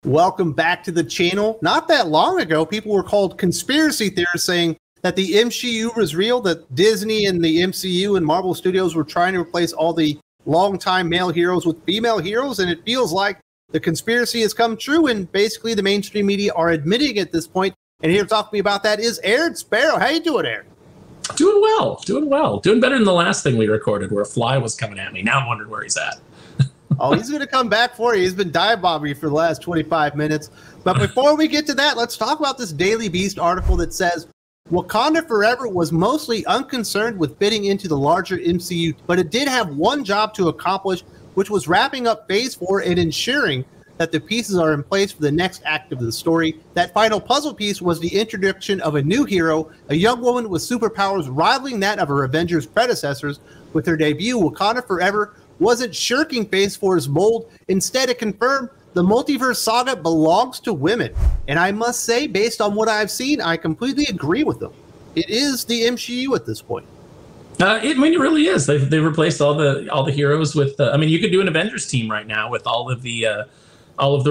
Welcome back to the channel. Not that long ago, people were called conspiracy theorists saying that the MCU was real, that Disney and the MCU and Marvel Studios were trying to replace all the longtime male heroes with female heroes, and it feels like the conspiracy has come true, and basically the mainstream media are admitting at this point. And here to talk to me about that is Aaron Sparrow. How you doing, Aaron? Doing well. Doing better than the last thing we recorded where a fly was coming at me. Now I'm wondering where he's at. Oh, he's going to come back for you. He's been dive-bombing you for the last 25 minutes. But before we get to that, let's talk about this Daily Beast article that says Wakanda Forever was mostly unconcerned with fitting into the larger MCU, but it did have one job to accomplish, which was wrapping up Phase 4 and ensuring that the pieces are in place for the next act of the story. That final puzzle piece was the introduction of a new hero, a young woman with superpowers rivaling that of her Avengers predecessors. With her debut, Wakanda Forever wasn't shirking Phase 4's mold. Instead, it confirmed the multiverse saga belongs to women. And I must say, based on what I've seen, I completely agree with them. It is the MCU at this point. It really is. They replaced all the heroes with. I mean, you could do an Avengers team right now with all of the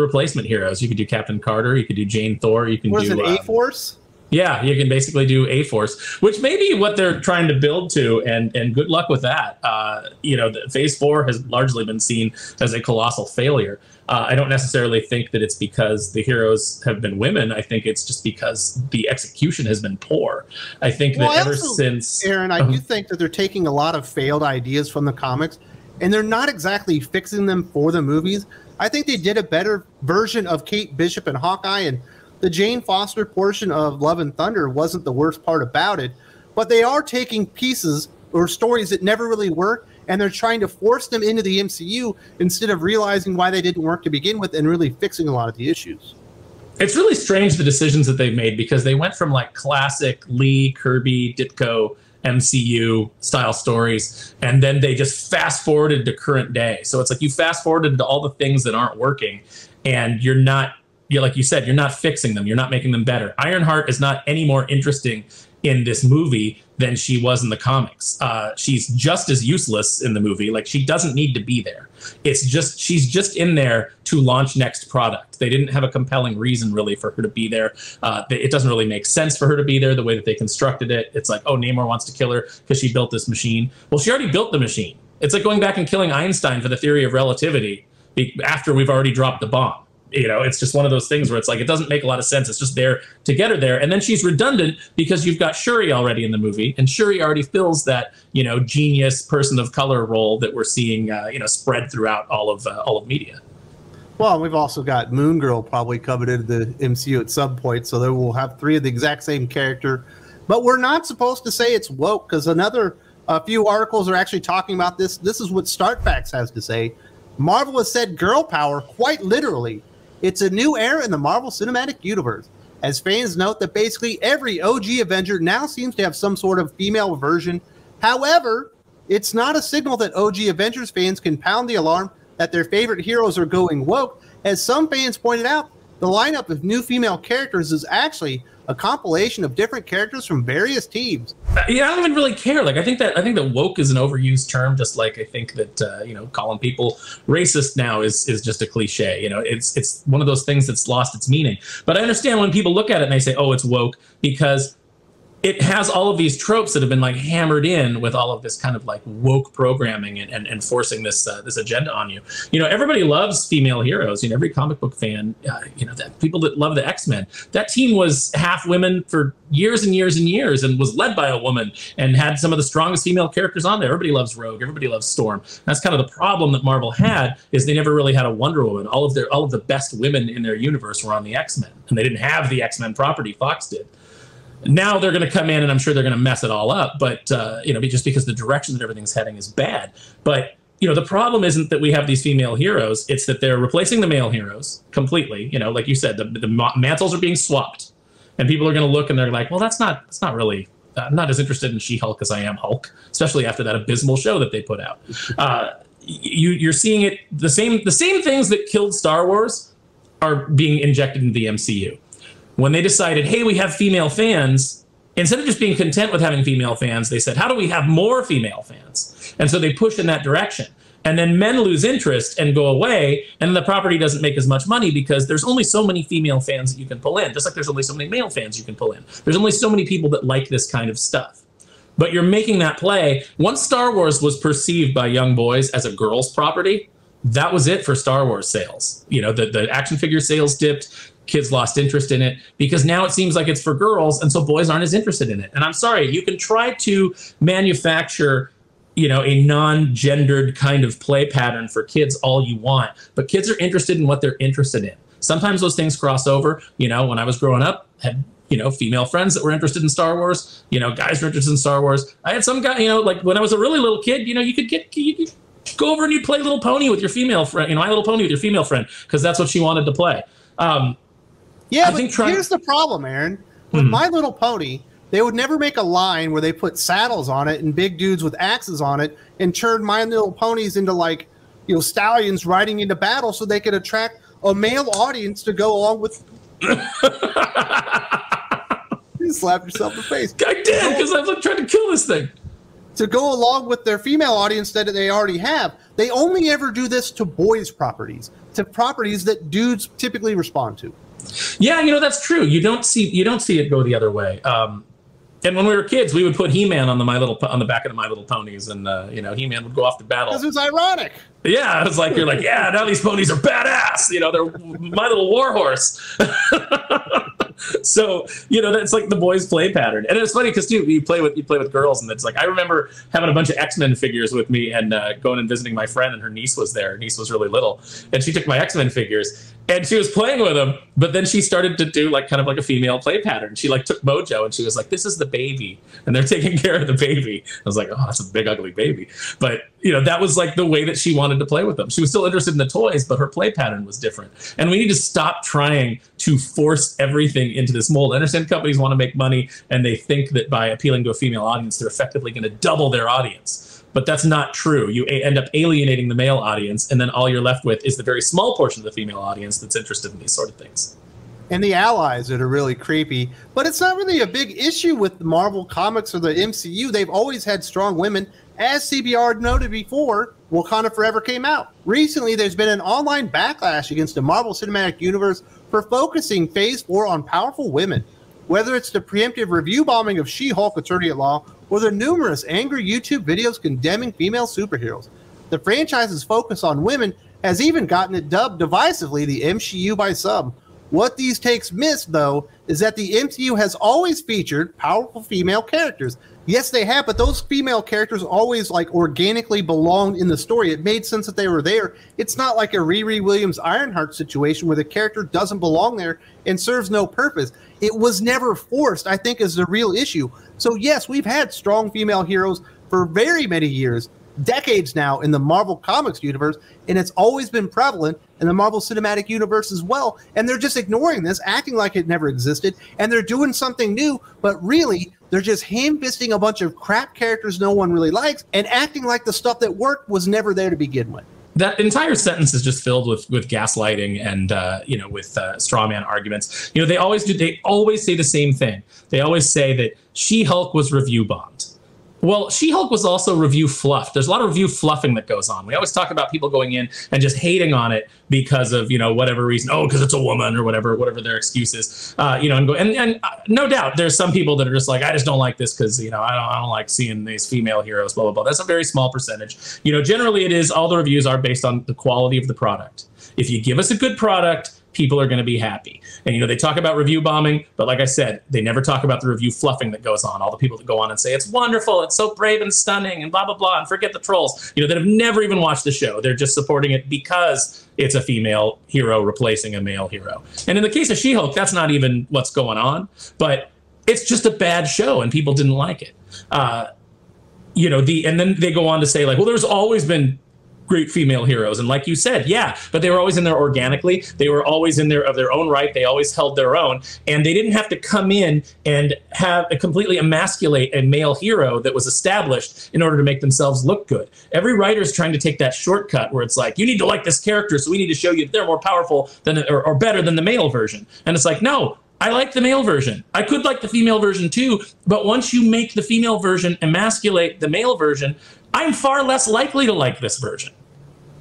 replacement heroes. You could do Captain Carter. You could do Jane Thor. You can do A-Force. Yeah, you can basically do A-Force, which may be what they're trying to build to, and good luck with that. Phase 4 has largely been seen as a colossal failure. I don't necessarily think that it's because the heroes have been women. I think it's just because the execution has been poor. I think that ever since... Aaron, I do think that they're taking a lot of failed ideas from the comics, and they're not exactly fixing them for the movies. I think they did a better version of Kate Bishop and Hawkeye, and the Jane Foster portion of Love and Thunder wasn't the worst part about it, but they are taking pieces or stories that never really worked, and they're trying to force them into the MCU instead of realizing why they didn't work to begin with and really fixing a lot of the issues. It's really strange, the decisions that they've made, because they went from like classic Lee, Kirby, Ditko, MCU style stories, and then they just fast forwarded to current day. So it's like you fast forwarded to all the things that aren't working, and like you said, you're not fixing them. You're not making them better. Ironheart is not any more interesting in this movie than she was in the comics. She's just as useless in the movie. Like, she doesn't need to be there. It's just, she's just in there to launch next product. They didn't have a compelling reason really for her to be there. It doesn't really make sense for her to be there the way that they constructed it. It's like, oh, Namor wants to kill her because she built this machine. Well, she already built the machine. It's like going back and killing Einstein for the theory of relativity after we've already dropped the bomb. It's just one of those things where it's like, it doesn't make a lot of sense. It's just there to get her there. And then she's redundant because you've got Shuri already in the movie, and Shuri already fills that, genius person of color role that we're seeing, spread throughout all of media. Well, we've also got Moon Girl probably covered into the MCU at some point, so there we'll have 3 of the exact same character. But we're not supposed to say it's woke, because a few articles are actually talking about this. This is what StartFacts has to say. Marvel has said girl power, quite literally. It's a new era in the Marvel Cinematic Universe, as fans note that basically every OG Avenger now seems to have some sort of female version. However, it's not a signal that OG Avengers fans can pound the alarm that their favorite heroes are going woke. As some fans pointed out, the lineup of new female characters is actually a compilation of different characters from various teams. Yeah, I don't even really care. Like, I think that woke is an overused term, just like I think that calling people racist now is just a cliche. It's one of those things that's lost its meaning. But I understand when people look at it and they say, oh, it's woke, because it has all of these tropes that have been like hammered in with all of this kind of like woke programming and forcing this agenda on you. Everybody loves female heroes. Every comic book fan, that people that love the X-Men, that team was half women for years and years and years, and was led by a woman and had some of the strongest female characters on there. Everybody loves Rogue. Everybody loves Storm. That's kind of the problem that Marvel had, is they never really had a Wonder Woman. All of the best women in their universe were on the X-Men, and they didn't have the X-Men property. Fox did. Now they're going to come in, and I'm sure they're going to mess it all up, but just because the direction that everything's heading is bad. But the problem isn't that we have these female heroes; it's that they're replacing the male heroes completely. Like you said, the mantles are being swapped, and people are going to look and they're like, "Well, that's not really. I'm not as interested in She-Hulk as I am Hulk, especially after that abysmal show that they put out." You're seeing it. The same things that killed Star Wars are being injected into the MCU. When they decided, hey, we have female fans, instead of just being content with having female fans, they said, how do we have more female fans? And so they pushed in that direction. And then men lose interest and go away, and the property doesn't make as much money because there's only so many female fans that you can pull in, just like there's only so many male fans you can pull in. There's only so many people that like this kind of stuff. But you're making that play. Once Star Wars was perceived by young boys as a girl's property, that was it for Star Wars sales. You know, the action figure sales dipped. Kids lost interest in it because now it seems like it's for girls, and so boys aren't as interested in it. And I'm sorry, you can try to manufacture, you know, a non-gendered kind of play pattern for kids all you want, but kids are interested in what they're interested in. Sometimes those things cross over. You know, when I was growing up, had, you know, female friends that were interested in Star Wars. You know, guys were interested in Star Wars. I had some guy, you know, like when I was a really little kid, you know, you could go over and you'd play Little Pony with your female friend, you know, My Little Pony with your female friend, because that's what she wanted to play. Yeah, but here's the problem, Aaron. With My Little Pony, they would never make a line where they put saddles on it and big dudes with axes on it and turn My Little Ponies into, like, you know, stallions riding into battle so they could attract a male audience to go along with. You slapped yourself in the face. I did, because I was trying to kill this thing. To go along with their female audience that they already have. They only ever do this to boys' properties, to properties that dudes typically respond to. Yeah, you know, that's true. You don't see it go the other way. And when we were kids, we would put He-Man on the back of the My Little Ponies, and you know, He-Man would go off to battle. Because it's ironic. Yeah, it's like you're like, yeah, now these ponies are badass. You know, they're my little war horse. So, you know, that's like the boys' play pattern. And it's funny because, too, you play with girls, and it's like, I remember having a bunch of X-Men figures with me and going and visiting my friend, and her niece was there. Her niece was really little, and she took my X-Men figures, and she was playing with them, but then she started to do like kind of like a female play pattern. She like took Mojo, and she was like, this is the baby, and they're taking care of the baby. I was like, oh, that's a big, ugly baby. But, you know, that was like the way that she wanted to play with them. She was still interested in the toys, but her play pattern was different. And we need to stop trying to force everything into this mold. I understand companies want to make money, and they think that by appealing to a female audience, they're effectively going to double their audience. But that's not true. You end up alienating the male audience, and then all you're left with is the very small portion of the female audience that's interested in these sort of things. And the allies that are really creepy. But it's not really a big issue with the Marvel Comics or the MCU. They've always had strong women. As CBR noted before, Wakanda Forever came out. Recently, there's been an online backlash against the Marvel Cinematic Universe for focusing Phase 4 on powerful women. Whether it's the preemptive review bombing of She-Hulk Attorney at Law or the numerous angry YouTube videos condemning female superheroes, the franchise's focus on women has even gotten it dubbed divisively the MCU by some. What these takes miss, though, is that the MCU has always featured powerful female characters. Yes, they have, but those female characters always like organically belonged in the story. It made sense that they were there. It's not like a Riri Williams Ironheart situation where the character doesn't belong there and serves no purpose. It was never forced, I think, is the real issue. So yes, we've had strong female heroes for very many years, decades now in the Marvel Comics universe, and it's always been prevalent in the Marvel Cinematic Universe as well. And they're just ignoring this, acting like it never existed, and they're doing something new, but really they're just ham-fisting a bunch of crap characters no one really likes and acting like the stuff that worked was never there to begin with. That entire sentence is just filled with gaslighting and you know, with straw man arguments. You know, they always say the same thing. They always say that She-Hulk was review bombed. Well, She-Hulk was also review fluffed. There's a lot of review fluffing that goes on. We always talk about people going in and just hating on it because of, you know, whatever reason. Oh, because it's a woman or whatever their excuse is. You know, and no doubt there's some people that are just like, I just don't like this because, you know, I don't like seeing these female heroes, blah, blah, blah. That's a very small percentage. You know, generally it is, all the reviews are based on the quality of the product. If you give us a good product, people are going to be happy. And, you know, they talk about review bombing, but like I said, they never talk about the review fluffing that goes on. All the people that go on and say, it's wonderful, it's so brave and stunning, and blah, blah, blah, and forget the trolls, you know, that have never even watched the show. They're just supporting it because it's a female hero replacing a male hero. And in the case of She-Hulk, that's not even what's going on, but it's just a bad show and people didn't like it. You know, and then they go on to say, like, well, there's always been great female heroes. And like you said, yeah, but they were always in there organically. They were always in there of their own right. They always held their own. And they didn't have to come in and have a completely emasculate a male hero that was established in order to make themselves look good. Every writer's trying to take that shortcut where it's like, you need to like this character, so we need to show you that they're more powerful than or better than the male version. And it's like, no, I like the male version. I could like the female version too, but once you make the female version emasculate the male version, I'm far less likely to like this version.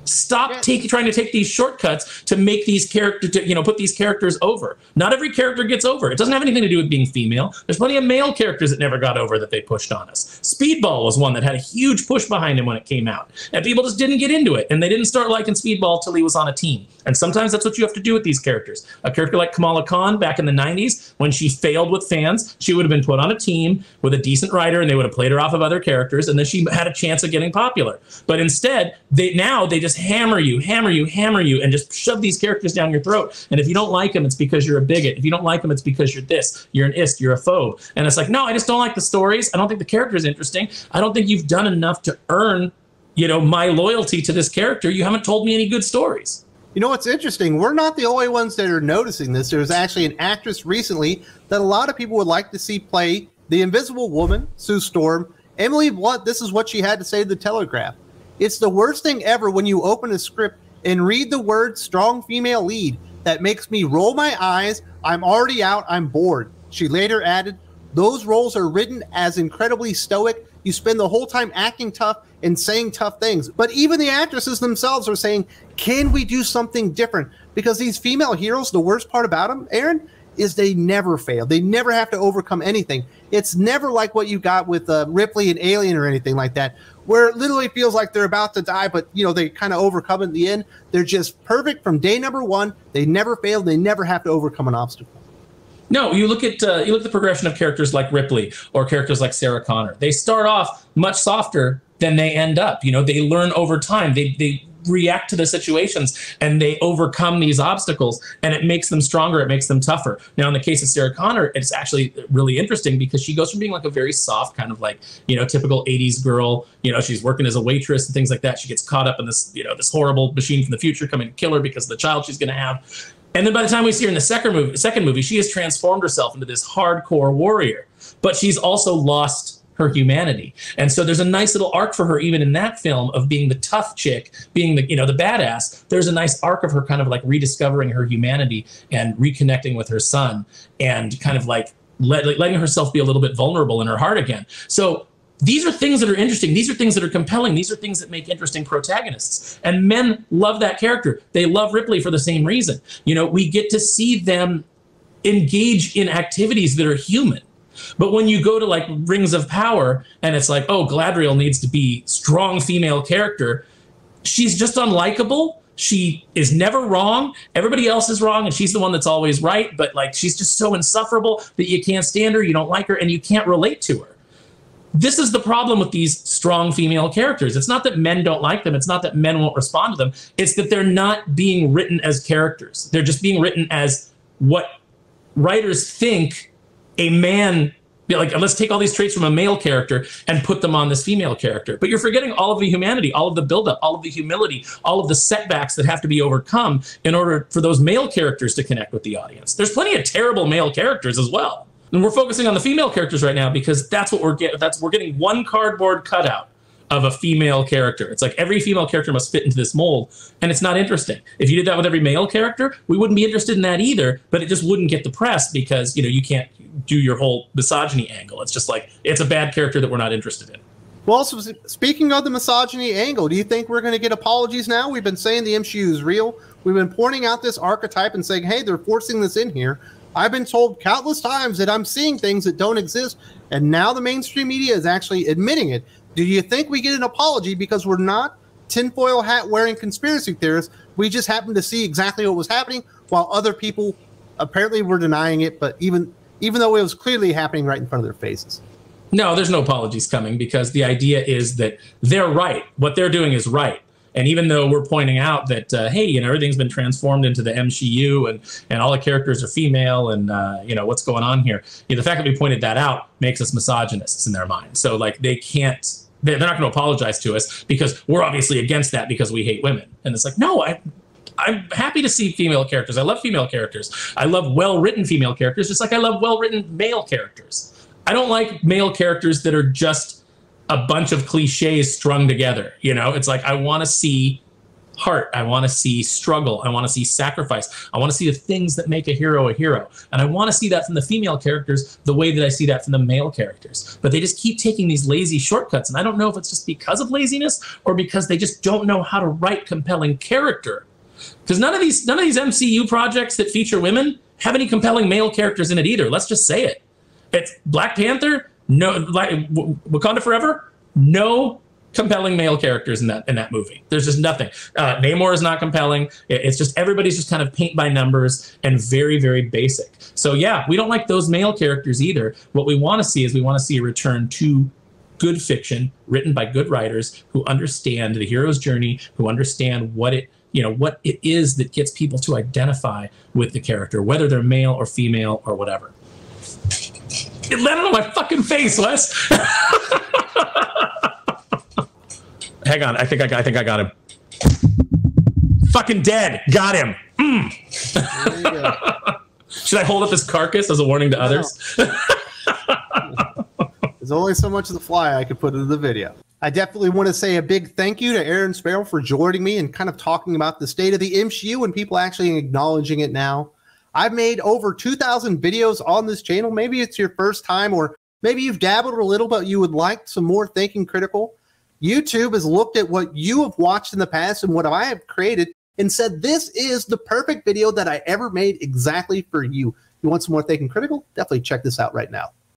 Stop trying to take these shortcuts to make these characters, put these characters over. Not every character gets over. It doesn't have anything to do with being female. There's plenty of male characters that never got over that they pushed on us. Speedball was one that had a huge push behind him when it came out. And people just didn't get into it. And they didn't start liking Speedball till he was on a team. And sometimes that's what you have to do with these characters. A character like Kamala Khan back in the 90s, when she failed with fans, she would have been put on a team with a decent writer and they would have played her off of other characters. And then she had a chance of getting popular. But instead, they just hammer you, and just shove these characters down your throat. And if you don't like them, it's because you're a bigot. If you don't like them, it's because you're this, you're an ist, you're a phobe. And it's like, no, I just don't like the stories. I don't think the character is interesting. I don't think you've done enough to earn, my loyalty to this character. You haven't told me any good stories. You know what's interesting? We're not the only ones that are noticing this. There's actually an actress recently that a lot of people would like to see play the Invisible Woman, Sue Storm. Emily Blunt, this is what she had to say to the Telegraph. It's the worst thing ever when you open a script and read the word strong female lead. That makes me roll my eyes. I'm already out. I'm bored. She later added, those roles are written as incredibly stoic. You spend the whole time acting tough and saying tough things. But even the actresses themselves are saying, can we do something different? Because these female heroes, the worst part about them, Aaron, is they never fail. They never have to overcome anything. It's never like what you got with Ripley and Alien or anything like that, where it literally feels like they're about to die, but they kind of overcome it in the end. They're just perfect from day number one. They never fail. They never have to overcome an obstacle. No, you look at the progression of characters like Ripley or characters like Sarah Connor. They start off much softer than they end up. They learn over time. They react to the situations and they overcome these obstacles, and it makes them stronger. It makes them tougher. Now, in the case of Sarah Connor, it's actually really interesting because she goes from being like a very soft kind of like, typical 80s girl. She's working as a waitress and things like that. She gets caught up in this, this horrible machine from the future coming to kill her because of the child she's going to have. And then by the time we see her in the second movie, she has transformed herself into this hardcore warrior, but she's also lost her humanity. And so there's a nice little arc for her, even in that film, of being the tough chick, being the, the badass. There's a nice arc of her kind of like rediscovering her humanity and reconnecting with her son and kind of like letting herself be a little bit vulnerable in her heart again. So these are things that are interesting. These are things that are compelling. These are things that make interesting protagonists. And men love that character. They love Ripley for the same reason. We get to see them engage in activities that are human. But when you go to like Rings of Power and it's like, oh, Galadriel needs to be strong female character, she's just unlikable. She is never wrong. Everybody else is wrong and she's the one that's always right. But like, she's just so insufferable that you can't stand her, you don't like her, and you can't relate to her. This is the problem with these strong female characters. It's not that men don't like them. It's not that men won't respond to them. It's that they're not being written as characters. They're just being written as what writers think a man, like, let's take all these traits from a male character and put them on this female character. But you're forgetting all of the humanity, all of the buildup, all of the humility, all of the setbacks that have to be overcome in order for those male characters to connect with the audience. There's plenty of terrible male characters as well. And we're focusing on the female characters right now because that's what we're getting. We're getting one cardboard cutout of a female character. It's like every female character must fit into this mold, and it's not interesting. If you did that with every male character, we wouldn't be interested in that either, but it just wouldn't get the press because, you can't do your whole misogyny angle. It's just like, it's a bad character that we're not interested in. Well, so speaking of the misogyny angle, do you think we're going to get apologies now? We've been saying the MCU is real. We've been pointing out this archetype and saying, hey, they're forcing this in here. I've been told countless times that I'm seeing things that don't exist, and now the mainstream media is actually admitting it. Do you think we get an apology because we're not tinfoil hat wearing conspiracy theorists? We just happen to see exactly what was happening while other people apparently were denying it, but even though it was clearly happening right in front of their faces. No, there's no apologies coming because the idea is that they're right. What they're doing is right. And even though we're pointing out that, hey, everything's been transformed into the MCU and all the characters are female and, what's going on here? The fact that we pointed that out makes us misogynists in their mind. So, like, they're not going to apologize to us because we're obviously against that because we hate women. And it's like, no, I'm happy to see female characters. I love female characters. I love well-written female characters, just like I love well-written male characters. I don't like male characters that are just a bunch of cliches strung together. It's like, I want to see heart. I want to see struggle. I want to see sacrifice. I want to see the things that make a hero. And I want to see that from the female characters the way that I see that from the male characters. But they just keep taking these lazy shortcuts. And I don't know if it's just because of laziness or because they just don't know how to write compelling character. Because none of these MCU projects that feature women have any compelling male characters in it either. Let's just say it. It's Black Panther, no, Wakanda Forever, no compelling male characters in that movie. There's just nothing. Namor is not compelling. It's just everybody's just kind of paint by numbers and very, very basic. So yeah, we don't like those male characters either. What we want to see is a return to good fiction written by good writers who understand the hero's journey, who understand what it is that gets people to identify with the character, whether they're male or female or whatever. It landed on my fucking face, Wes. Hang on, I think I got him. Fucking dead. Got him. There you go. Should I hold up his carcass as a warning to others? There's only so much of the fly I could put into the video. I definitely want to say a big thank you to Aaron Sparrow for joining me and kind of talking about the state of the MCU and people actually acknowledging it now. I've made over 2,000 videos on this channel. Maybe it's your first time, or maybe you've dabbled a little, but you would like some more thinking critical. YouTube has looked at what you have watched in the past and what I have created and said, this is the perfect video that I ever made exactly for you. You want some more thinking critical? Definitely check this out right now.